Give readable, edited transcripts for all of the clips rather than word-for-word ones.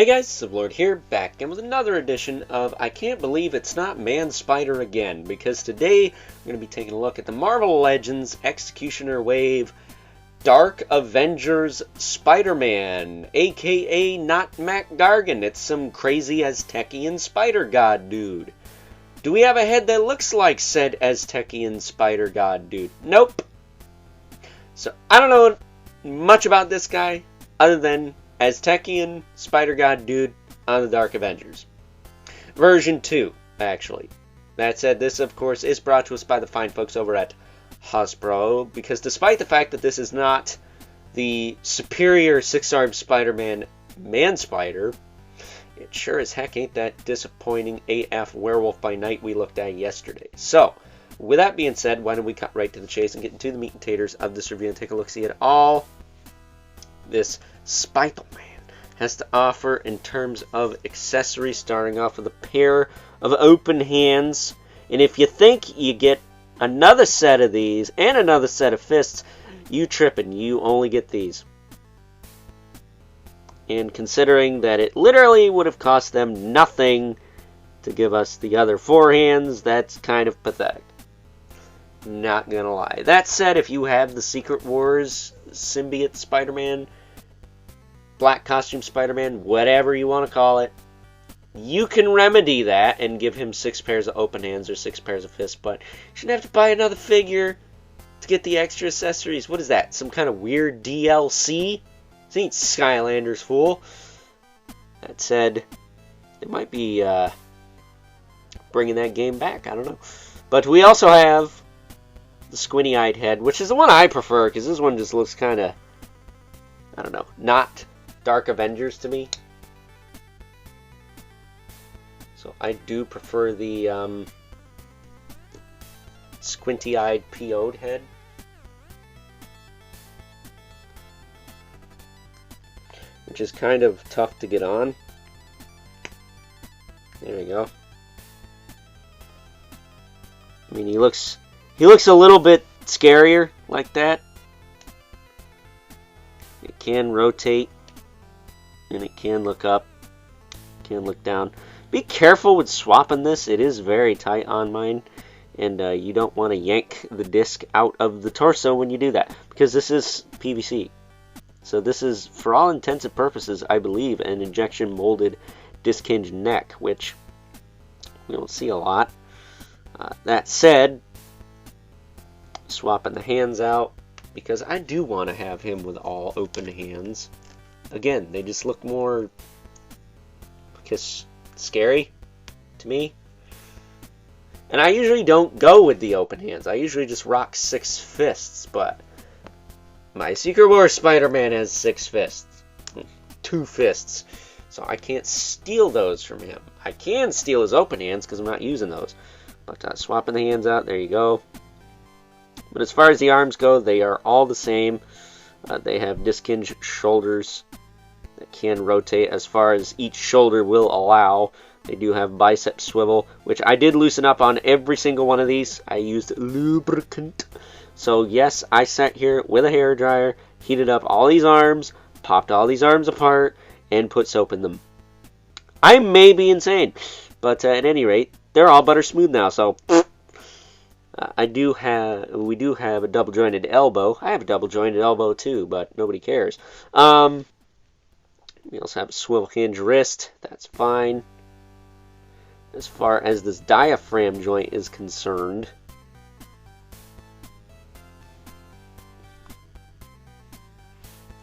Hey guys, Sublord here, back again with another edition of I Can't Believe It's Not Man-Spider Again, because today we're going to be taking a look at the Marvel Legends Executioner Wave Dark Avengers Spider-Man, aka not Mac Gargan. It's some crazy Aztecian spider god dude. Do we have a head that looks like said Aztecian spider god dude? Nope. So I don't know much about this guy other than Aztecian Spider God Dude on the Dark Avengers. Version 2, actually. That said, this, of course, is brought to us by the fine folks over at Hasbro, because despite the fact that this is not the superior six-armed Spider-Man Man-Spider, it sure as heck ain't that disappointing AF Werewolf by Night we looked at yesterday. So, with that being said, why don't we cut right to the chase and get into the meat and taters of this review and take a look-see at all this Spider-Man has to offer in terms of accessories, starting off with a pair of open hands. And if you think you get another set of these and another set of fists, you tripping. You only get these. And considering that it literally would have cost them nothing to give us the other four hands, that's kind of pathetic. Not gonna lie. That said, if you have the Secret Wars symbiote Spider-Man, Black Costume Spider-Man, whatever you want to call it, you can remedy that and give him 6 pairs of open hands or 6 pairs of fists, but you shouldn't have to buy another figure to get the extra accessories. What is that? Some kind of weird DLC? This ain't Skylanders, fool. That said, it might be bringing that game back. I don't know. But we also have the squinty-eyed head, which is the one I prefer, because this one just looks kind of, I don't know, not Dark Avengers to me. So I do prefer the squinty-eyed PO'd head. Which is kind of tough to get on. There we go. I mean, he looks a little bit scarier like that. It can rotate, and it can look up, can look down. Be careful with swapping this. It is very tight on mine, and you don't want to yank the disc out of the torso when you do that, because this is PVC. So this is, for all intents and purposes, I believe, an injection molded disc hinge neck, which we don't see a lot. That said, swapping the hands out, because I do want to have him with all open hands. Again, they just look more scary to me. And I usually don't go with the open hands. I usually just rock 6 fists, but my Secret Wars Spider-Man has 6 fists. 2 fists. So I can't steal those from him. I can steal his open hands because I'm not using those. But swapping the hands out, there you go. But as far as the arms go, they are all the same. They have disc hinge shoulders that can rotate as far as each shoulder will allow. They do have bicep swivel, which I did loosen up on every single one of these. I used lubricant. So yes, I sat here with a hairdryer, heated up all these arms, popped all these arms apart, and put soap in them. I may be insane, but at any rate, they're all butter smooth now, so we do have a double jointed elbow. I have a double jointed elbow too, but nobody cares. We also have a swivel hinge wrist. That's fine. As far as this diaphragm joint is concerned,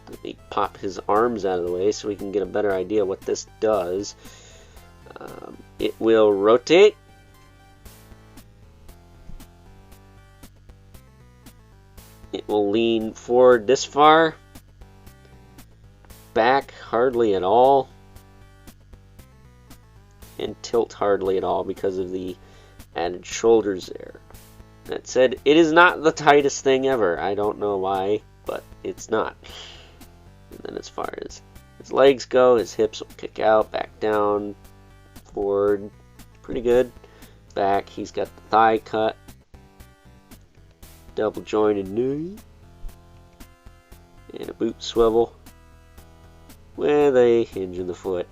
let me pop his arms out of the way so we can get a better idea what this does. It will rotate. It will lean forward this far, back hardly at all, and tilt hardly at all because of the added shoulders there. That said, it is not the tightest thing ever. I don't know why, but it's not. And then as far as his legs go, his hips will kick out, back down, forward, pretty good. Back, he's got the thigh cut. Double jointed knee. And a boot swivel with a hinge in the foot.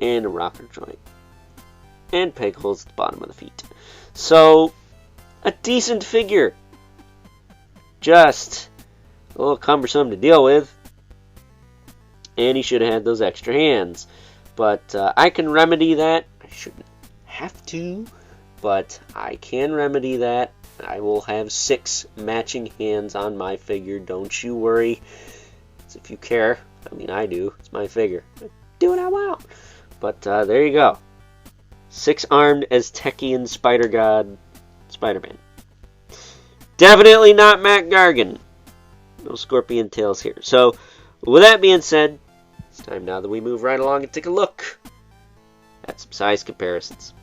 and a rocker joint. And peg holes at the bottom of the feet. So, a decent figure. Just a little cumbersome to deal with. And he should have had those extra hands. But I can remedy that. I shouldn't have to, but I can remedy that. I will have 6 matching hands on my figure. Don't you worry. As if you care. I mean, I do. It's my figure. I do what I want. But there you go. 6-armed Aztecian Spider God Spider-Man. Definitely not Matt Gargan. No scorpion tails here. So, with that being said, it's time now that we move right along and take a look at some size comparisons.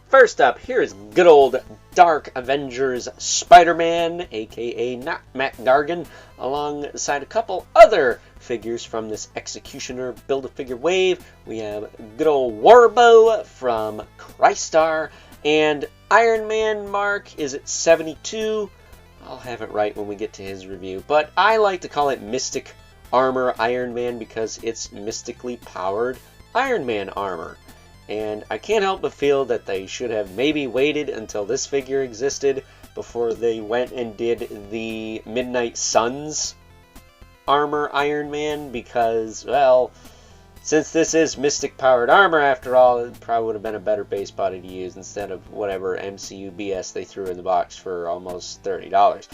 First up, here is good old Dark Avengers Spider-Man, aka not Matt Gargan, alongside a couple other figures from this Executioner Build-A-Figure wave. We have good old Warbow from Crystar, and Iron Man Mark is at 72. I'll have it right when we get to his review, but I like to call it Mystic Armor Iron Man because it's mystically powered Iron Man armor. And I can't help but feel that they should have maybe waited until this figure existed before they went and did the Midnight Suns armor Iron Man, because, well, since this is mystic powered armor after all, it probably would have been a better base body to use instead of whatever MCU BS they threw in the box for almost $30.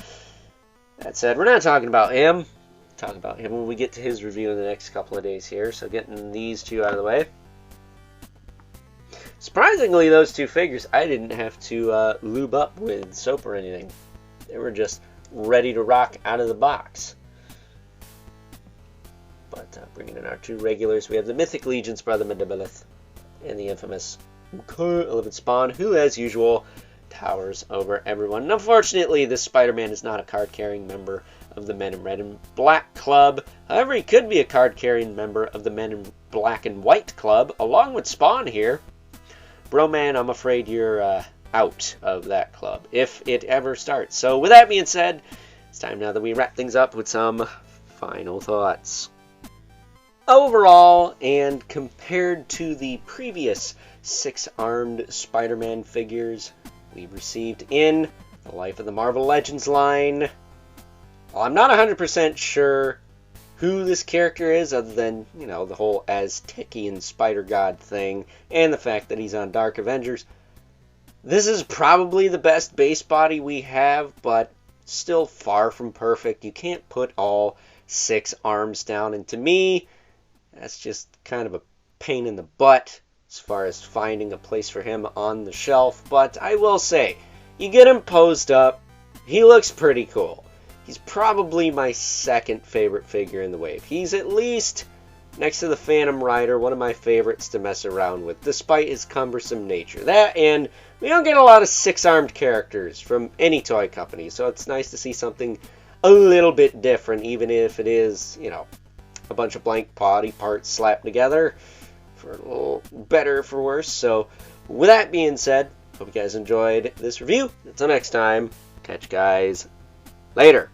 That said, we're not talking about him. We'll talk about him when we get to his review in the next couple of days here, so getting these two out of the way. Surprisingly, those two figures I didn't have to lube up with soap or anything. They were just ready to rock out of the box. But bringing in our two regulars, we have the Mythic Legion's Brother Medibelith and the infamous Eleven Spawn, who, as usual, towers over everyone. And unfortunately, this Spider-Man is not a card-carrying member of the Men in Red and Black Club. However, he could be a card-carrying member of the Men in Black and White Club, along with Spawn here. Bro, man, I'm afraid you're out of that club, if it ever starts. So with that being said, it's time now that we wrap things up with some final thoughts. Overall, and compared to the previous 6-armed Spider-Man figures we've received in the Life of the Marvel Legends line, well, I'm not 100% sure who this character is, other than, you know, the whole Aztecian Spider God thing, and the fact that he's on Dark Avengers. This is probably the best base body we have, but still far from perfect. You can't put all 6 arms down, and to me, that's just kind of a pain in the butt as far as finding a place for him on the shelf. But I will say, you get him posed up, he looks pretty cool. He's probably my second favorite figure in the wave. He's at least, next to the Phantom Rider, one of my favorites to mess around with, despite his cumbersome nature. That, and we don't get a lot of 6-armed characters from any toy company, so it's nice to see something a little bit different, even if it is, you know, a bunch of blank body parts slapped together for a little better or for worse. So, with that being said, hope you guys enjoyed this review. Until next time, catch you guys later.